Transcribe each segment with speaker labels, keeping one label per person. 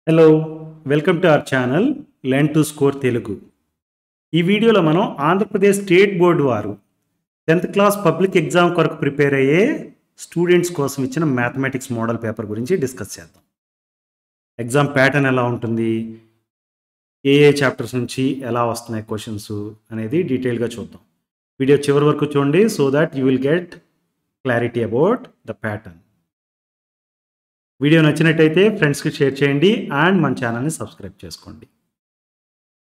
Speaker 1: Hello welcome to our channel learn to score Telugu. ఈ వీడియోలో మనం ఆంధ్రప్రదేశ్ స్టేట్ బోర్డు వారు 10th క్లాస్ పబ్లిక్ ఎగ్జామ్ కొరకు ప్రిపేర్ అయ్యే స్టూడెంట్స్ కోసం ఇచ్చిన మ్యాథమెటిక్స్ మోడల్ పేపర్ గురించి డిస్కస్ చేద్దాం. ఎగ్జామ్ ప్యాటర్న్ ఎలా ఉంటుంది, ఏ చాప్టర్స్ నుంచి ఎలా వస్తున్నాయి క్వశ్చన్స్ అనేది డీటెయిల్గా చూద్దాం. వీడియో చివరి వరకు చూడండి so that you will get clarity about the pattern. Video నచ్చినట్టయితే ఫ్రెండ్స్కి షేర్ చేయండి అండ్ మన ఛానల్ని సబ్స్క్రైబ్ చేసుకోండి.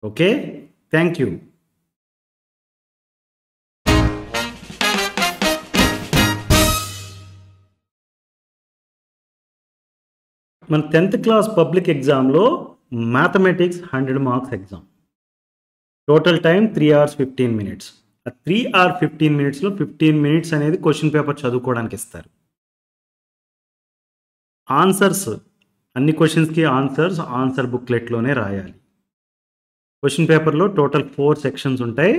Speaker 1: Okay, thank you. మన 10th క్లాస్ పబ్లిక్ ఎగ్జామ్లో mathematics 100 marks exam. Total time 3 hours 15 minutes. ఆ 3 hours 15 minutesలో 15 minutes అనేది క్వశ్చన్ పేపర్ చదువుకోవడానికి ఇస్తారు. ఆన్సర్స్ అన్ని క్వశ్చన్స్కి ఆన్సర్ బుక్లెట్లోనే రాయాలి. క్వశ్చన్ పేపర్లో టోటల్ 4 sections ఉంటాయి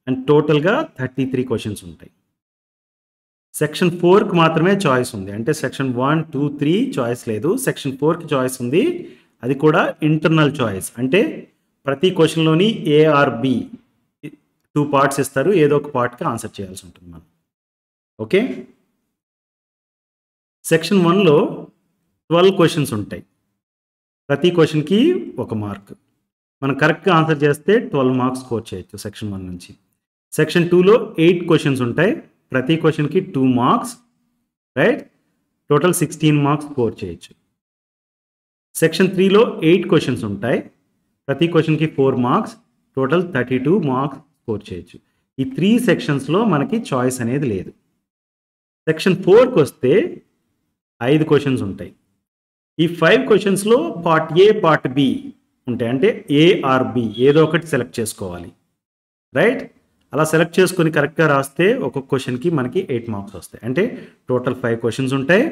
Speaker 1: అండ్ టోటల్గా 33 questions ఉంటాయి. సెక్షన్ 4కి మాత్రమే చాయిస్ ఉంది, అంటే సెక్షన్ 1, 2, 3 చాయిస్ లేదు. సెక్షన్ 4కి చాయిస్ ఉంది, అది కూడా ఇంటర్నల్ చాయిస్. అంటే ప్రతి క్వశ్చన్లోని ఏ ఆర్ బి 2 parts ఇస్తారు, ఏదో ఒక పార్ట్కి ఆన్సర్ చేయాల్సి ఉంటుంది మనం. ఓకే, సెక్షన్ 1లో 12 questions ఉంటాయి. ప్రతి క్వశ్చన్కి 1 mark. మనం కరెక్ట్గా ఆన్సర్ చేస్తే 12 marks స్కోర్ చేయొచ్చు సెక్షన్ 1 నుంచి. సెక్షన్ 2లో 8 questions ఉంటాయి. ప్రతి క్వశ్చన్కి 2 marks, right? Total 16 marks score చేయొచ్చు. సెక్షన్ 3లో 8 questions ఉంటాయి. ప్రతి క్వశ్చన్కి 4 marks, టోటల్ 32 marks స్కోర్ చేయొచ్చు. ఈ 3 sectionsలో మనకి చాయిస్ అనేది లేదు. సెక్షన్ 4కి వస్తే 5 questions ఉంటాయి. ఈ 5 questionsలో పార్ట్ ఏ, పార్ట్ బి ఉంటాయి. అంటే ఏ ఆర్ బి ఏదో ఒకటి సెలెక్ట్ చేసుకోవాలి, రైట్? అలా సెలెక్ట్ చేసుకొని కరెక్ట్గా రాస్తే ఒక్కొక్క క్వశ్చన్కి మనకి 8 marks వస్తాయి. అంటే టోటల్ 5 questions ఉంటాయి.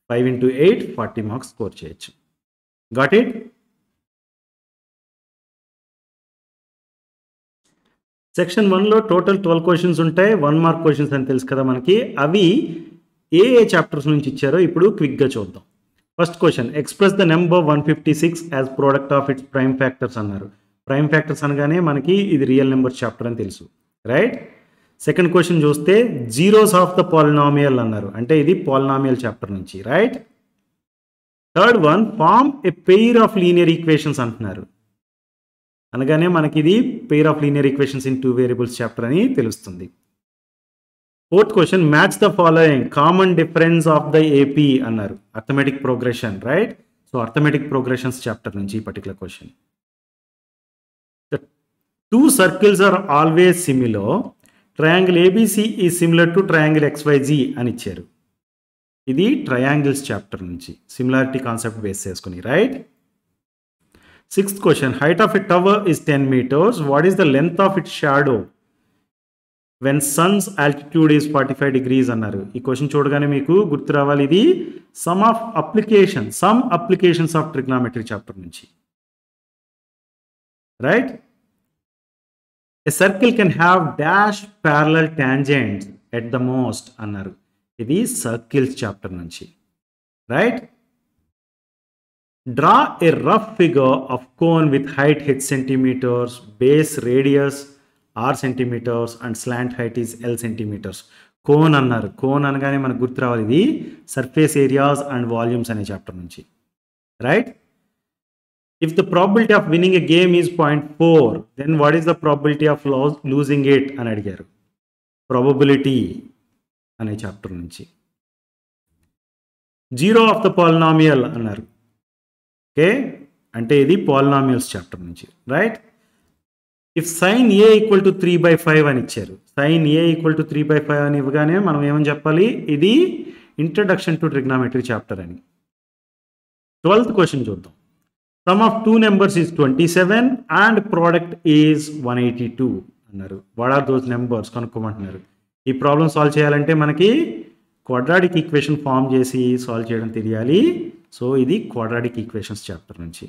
Speaker 1: 5 into 8 40 marks స్కోర్ చేయొచ్చు. Got it? సెక్షన్ 1లో టోటల్ 12 questions ఉంటాయి. 1 mark questions అని తెలుసు కదా మనకి. అవి ఏ చాప్టర్స్ నుంచి ఇచ్చారో ఇప్పుడు క్విక్గా చూద్దాం. First question, express the number 156 as product of its prime factors అన్నారు. ప్రైమ్ ఫ్యాక్టర్స్ అనగానే మనకి ఇది రియల్ నెంబర్ చాప్టర్ అని తెలుసు, రైట్? సెకండ్ క్వశ్చన్ చూస్తే జీరోస్ ఆఫ్ ద పాలినామియల్ అన్నారు, అంటే ఇది పాలినామియల్ చాప్టర్ నుంచి, right? Third one, form a pair of linear equations అంటున్నారు, అనగానే మనకి ఇది pair of linear equations in 2 variables chapter అని తెలుస్తుంది. Fourth question, match the following common difference of the AP అన్నారు, arithmetic progression, right? So arithmetic progressions chapter నుంచి ఈ particular question. The 2 circles are always similar, triangle ABC is similar to triangle XYZ అని ఇచ్చారు. ఇది triangles chapter నుంచి similarity concept base చేసుకుని, right? Sixth question, height of a tower is 10 meters, what is the length of it shadow when sun's altitude is 45 degrees అన్నారు. ఈ question చూడగానే మీకు గుర్తు రావాలి, ఇది sum applications of trigonometry chapter నుంచి, right? A circle can have dash parallel tangents at the most అన్నారు. ఇది సర్కిల్స్ చాప్టర్ నుంచి, right? Draw a rough figure of cone with height h centimeters, base radius R centimeters and slant height is L centimeters. Cone అన్నారు. Cone అనగానే మనకు గుర్తు రావాలి, ఇది surface areas and volumes అనే చాప్టర్ నుంచి, right? If the probability of winning a game is 0.4, then what is the probability of losing it అని అడిగారు. ప్రాబబిలిటీ అనే చాప్టర్ నుంచి. జీరో ఆఫ్ ద పాలినామియల్ అన్నారు, ఓకే? అంటే ఇది పాలినామియల్స్ చాప్టర్ నుంచి, right? If sine A equal to 3/5 అని ఇచ్చారు. సైన్ ఏ ఈక్వల్ టు 3/5 అని ఇవ్వగానే మనం ఏమని చెప్పాలి, ఇది ఇంట్రడక్షన్ టు ట్రిగ్నామెట్రీ చాప్టర్ అని. 12th క్వశ్చన్ చూద్దాం. Sum of 2 numbers is 27 and product is 182 అన్నారు. వాట్ ఆర్ దోస్ నెంబర్స్ కనుక్కోమంటున్నారు. ఈ ప్రాబ్లం సాల్వ్ చేయాలంటే మనకి క్వాడ్రాటిక్ ఈక్వేషన్ ఫామ్ చేసి సాల్వ్ చేయడం తెలియాలి. సో ఇది క్వాడ్రాటిక్ ఈక్వేషన్స్ చాప్టర్ నుంచి.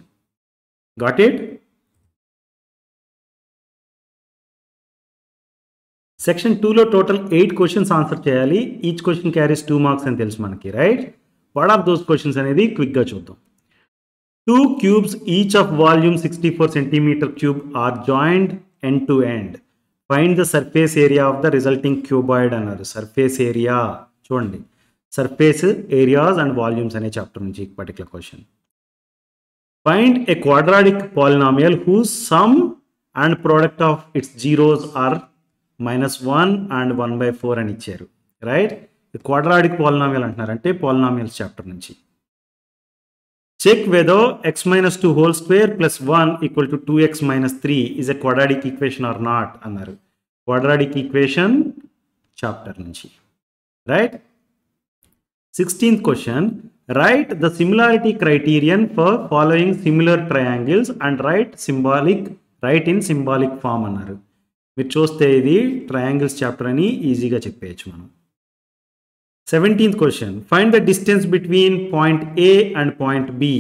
Speaker 1: Got it? సెక్షన్ 2లో టోటల్ 8 questions ఆన్సర్ చేయాలి. ఈచ్ క్వశ్చన్ క్యారీస్ 2 marks అని తెలుసు మనకి, right? What are those questions అనేది క్విక్గా చూద్దాం. Two cubes each of volume 64 centimeter cube are joined end to end. Find the surface area of the resulting cuboid అన్నారు. Surface area చూడండి, surface areas and volumes అనే chapter నుంచి particular question. Find a quadratic polynomial whose sum and product of its zeros are -1 and 1/4 అని ఇచ్చారు. Right, quadratic polynomial అంటున్నారు, అంటే polynomials chapter నుంచి. Check whether x minus 2 whole square plus 1 equal to 2x minus 3 is a quadratic equation or not అన్నారు. Quadratic equation chapter నుంచి. Right? 16th question. Write the similarity criterion for following similar triangles and write in symbolic form అన్నారు. మీరు చూస్తే ఇది triangles chapter అని ఈజీగా చెప్పేయచ్చు మనం. 17th question. Find the distance between point A and point B.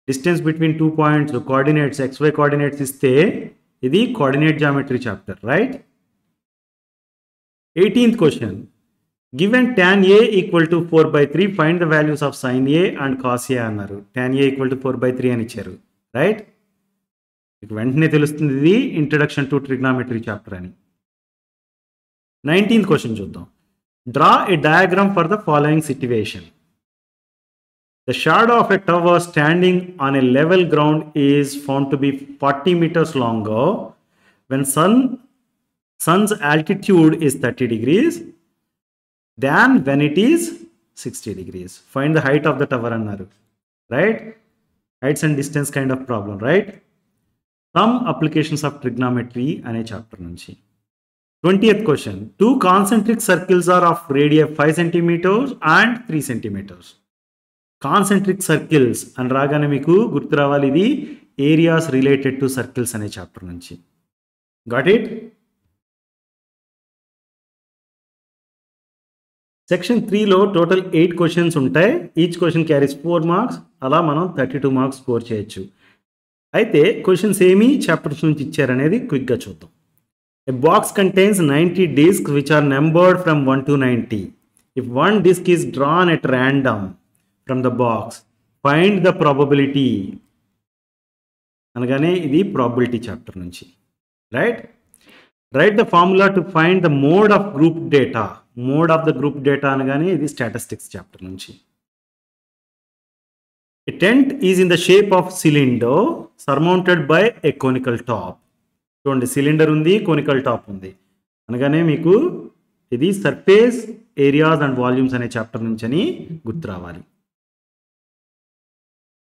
Speaker 1: Distance between 2 points, coordinates, xy coordinates iste, idi coordinate geometry chapter, right? 18th question. Given tan A equal to 4/3, find the values of sin A and cos A annaru. Tan A equal to 4/3 అని ఇచ్చారు, right? మీకు వెంటనే తెలుస్తుంది ఇది introduction to trigonometry chapter అని. 19th question చూద్దాం. Draw a diagram for the following situation. The shadow of a tower standing on a level ground is found to be 40 meters longer when sun's altitude is 30 degrees than when it is 60 degrees. Find the height of the tower annaru. Right? Heights and distance kind of problem, right? Some applications of trigonometry ane chapter nunchi. 20th question. Two concentric circles are of radius 5 centimeters and 3 centimeters. Concentric circles and రాగానే మీకు గుర్తు రావాలి, ఇది areas related to circles అనే chapter నుంచి. Got it? Section 3లో total 8 questions ఉంటాయి. Each question carries 4 marks. అలా మనం 32 మార్క్స్ స్కోర్ చేయొచ్చు. అయితే క్వశ్చన్స్ ఏమి చాప్టర్స్ నుంచి ఇచ్చారనేది క్విక్గా చూద్దాం. A box contains 90 discs which are numbered from 1 to 90. If one disc is drawn at random from the box, find the probability. అనగానే ఇది probability chapter నుంచి. Right? Write the formula to find the mode of group data. Mode of the group data అనగానే ఇది statistics chapter నుంచి. A tent is in the shape of cylinder surmounted by a conical top. చూడండి, cylinder ఉంది, conical top ఉంది అనగానే మీకు ఇది surface areas and volumes అనే చాప్టర్ నుంచి అని గుర్తు రావాలి.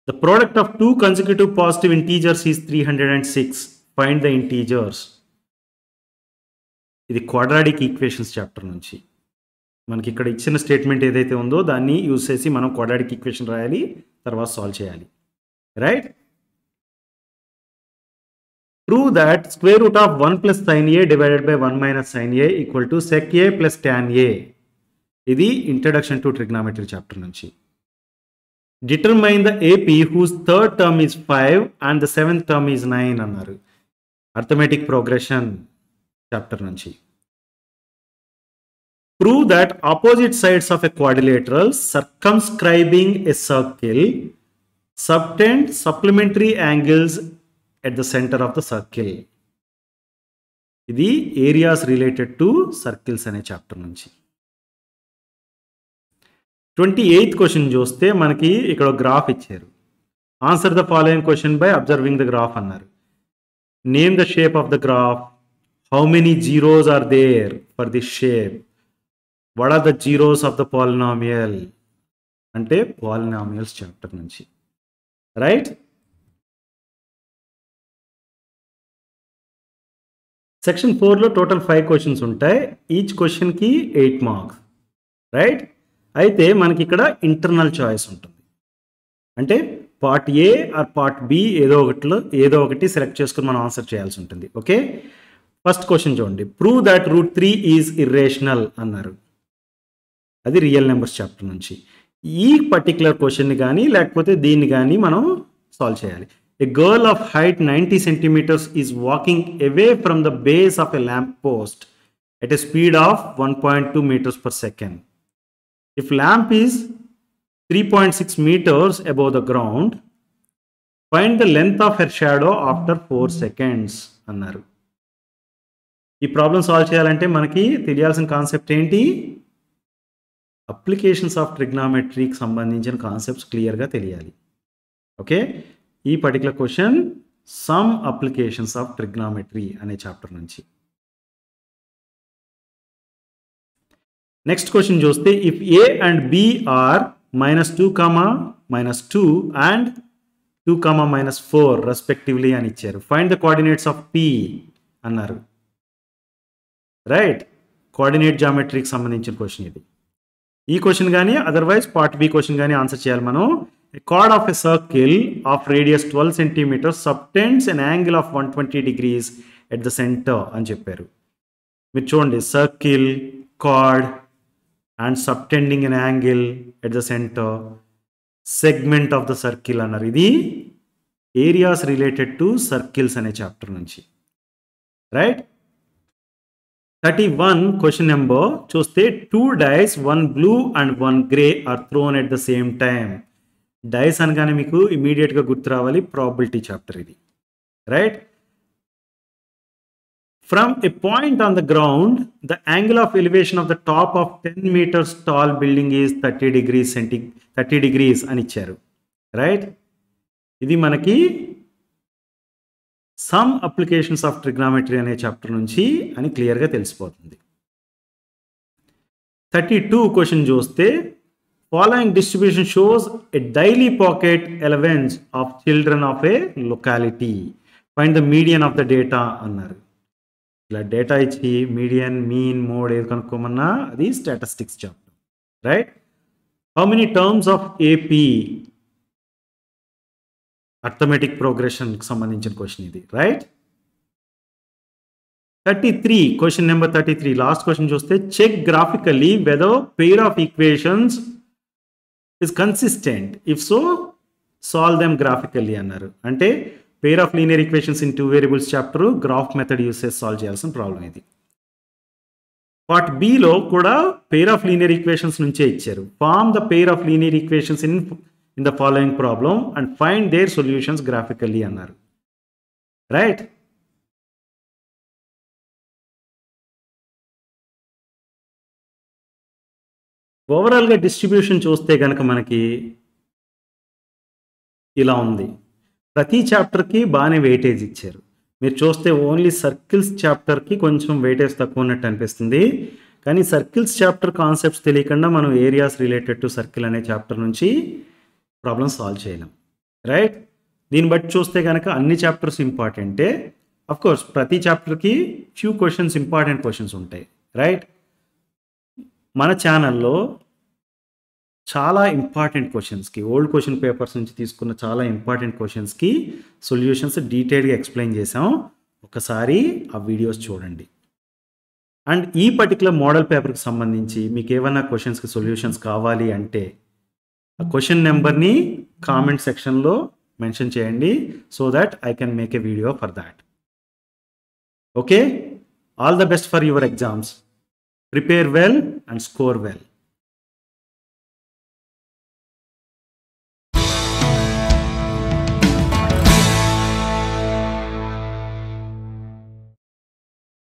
Speaker 1: The product of 2 consecutive positive integers is 306. Find the integers. ఇది క్వాడ్రాటిక్ ఈక్వేషన్స్ చాప్టర్ నుంచి. మనకి ఇక్కడ ఇచ్చిన స్టేట్మెంట్ ఏదైతే ఉందో దాన్ని యూజ్ చేసి మనం క్వాడ్రాటిక్ ఈక్వేషన్ రాయాలి, తర్వాత సాల్వ్ చేయాలి. Right? Prove that square root of 1 plus sin A divided by 1 minus sin A equal to sec A plus tan A. ఇది ఇంట్రడక్షన్ టు ట్రిగ్నామెట్రీ చాప్టర్ నుంచి. Determine the AP whose third term is 5 and the 7th term is 9 అన్నారు. Arithmetic progression chapter నుంచి. Prove that opposite sides of a quadrilateral circumscribing a circle subtend supplementary angles at the center of the circle. ఇది areas related to circles అనే chapter నుంచి. 28th question చూస్తే మనకి ఇక్కడ graph ఇచ్చారు. Answer the following question by observing the graph అన్నారు. Name the shape of the graph. How many zeros are there for this shape. What are the zeros of the polynomial అంటే polynomials chapter నుంచి. Right? Section 4లో total 5 questions ఉంటాయి. Each క్వశ్చన్కి 8 marks. Right? అయితే మనకి ఇక్కడ internal choice ఉంటుంది. అంటే part A or part B ఏదో ఒకటి సెలెక్ట్ చేసుకుని మనం ఆన్సర్ చేయాల్సి ఉంటుంది. ఓకే, ఫస్ట్ క్వశ్చన్ చూడండి. ప్రూవ్ దట్ √3 ఈజ్ ఇర్రేషనల్ అన్నారు. అది రియల్ నెంబర్స్ చాప్టర్ నుంచి. ఈ పర్టికులర్ క్వశ్చన్ని కానీ లేకపోతే దీన్ని కానీ మనం సాల్వ్ చేయాలి. A girl of height 90 centimeters is walking away from the base of a lamp post at a speed of 1.2 meters per second. If lamp is 3.6 meters above the ground, find the length of her shadow after 4 seconds అన్నారు. ఈ problem solve చేయాలంటే మనకి తెలియాల్సిన concept ఏంటి? Applications of ట్రిగ్నామెట్రీకి సంబంధించిన concepts క్లియర్గా తెలియాలి. Okay, ఈ particular question some applications of trigonometry అనే చాప్టర్ నుంచి. నెక్స్ట్ క్వశ్చన్ చూస్తే if A and B are -2, -2 and 2, -4 respectively అని ఇచ్చారు. Find the coordinates of P అన్నారు. రైట్, కోఆర్డినేట్ జామెట్రీకి సంబంధించిన క్వశ్చన్ ఇది. ఈ క్వశ్చన్ కానీ అదర్వైజ్ పార్ట్ బి క్వశ్చన్ కానీ ఆన్సర్ చేయాలి మనం. A chord of a circle of radius 12 centimeters subtends an angle of 120 degrees at the center అని చెప్పారు. మీరు చూడండి, circle, chord and subtending an angle at the center, segment of the circle అన్నారు. ఇది areas related to circles అనే chapter నుంచి. Right, 31 question number చూస్తే 2 dice, 1 blue and 1 grey are thrown at the same time. Dice అనగానే మీకు ఇమీడియట్గా గుర్తు రావాలి ప్రాబిలిటీ చాప్టర్ ఇది. Right, from a point on the ground the angle of elevation of the top of 10 meters tall building is 30 degrees అని ఇచ్చారు. Right, ఇది మనకి సమ్ అప్లికేషన్స్ ఆఫ్ ట్రిగ్నామెట్రీ అనే చాప్టర్ నుంచి అని క్లియర్గా తెలిసిపోతుంది. 32 క్వశ్చన్ చూస్తే following distribution shows a daily pocket allowance of children of a locality. Find the median of the data అన్నారు. ఇలా డేటా ఇచ్చి మీడియన్, మీన్, మోడ్ ఏది కనుక్కోమన్నా అది statistics chapter. Right, how many terms of AP arithmetic ప్రోగ్రెషన్కి సంబంధించిన question ఇది. Right, 33 question number 33 last question చూస్తే check graphically whether pair of equations is consistent, if so solve them graphically అన్నారు. అంటే pair of linear equations in 2 variables chapter graph method use చేసి solve చేయాల్సిన problem ఇది. Part below కూడా pair of linear equations నుంచే ఇచ్చారు. Form the pair of linear equations in the following problem and find their solutions graphically అన్నారు. Right, ఓవరాల్గా distribution చూస్తే కనుక మనకి ఇలా ఉంది. ప్రతి చాప్టర్కి బాగానే వెయిటేజ్ ఇచ్చారు. మీరు చూస్తే ఓన్లీ సర్కిల్స్ చాప్టర్కి కొంచెం వెయిటేజ్ తక్కువ ఉన్నట్టు అనిపిస్తుంది. కానీ సర్కిల్స్ చాప్టర్ కాన్సెప్ట్స్ తెలియకుండా మనం ఏరియాస్ రిలేటెడ్ టు సర్కిల్ అనే చాప్టర్ నుంచి ప్రాబ్లమ్ సాల్వ్ చేయలేం. రైట్, దీన్ని బట్టి చూస్తే కనుక అన్ని చాప్టర్స్ ఇంపార్టెంటే. అఫ్కోర్స్ ప్రతి చాప్టర్కి ఫ్యూ క్వశ్చన్స్ ఇంపార్టెంట్ క్వశ్చన్స్ ఉంటాయి. రైట్, మన ఛానల్లో చాలా ఇంపార్టెంట్ క్వశ్చన్స్కి, ఓల్డ్ క్వశ్చన్ పేపర్స్ నుంచి తీసుకున్న చాలా ఇంపార్టెంట్ క్వశ్చన్స్కి సొల్యూషన్స్ డీటెయిల్గా ఎక్స్ప్లెయిన్ చేసాం. ఒకసారి ఆ వీడియోస్ చూడండి. అండ్ ఈ పర్టికులర్ మోడల్ పేపర్కి సంబంధించి మీకు ఏమైనా క్వశ్చన్స్కి సొల్యూషన్స్ కావాలి అంటే ఆ క్వశ్చన్ నెంబర్ని కామెంట్ సెక్షన్లో మెన్షన్ చేయండి, so that I can make a video for that. Okay, all the best for your exams. Prepare well and score well.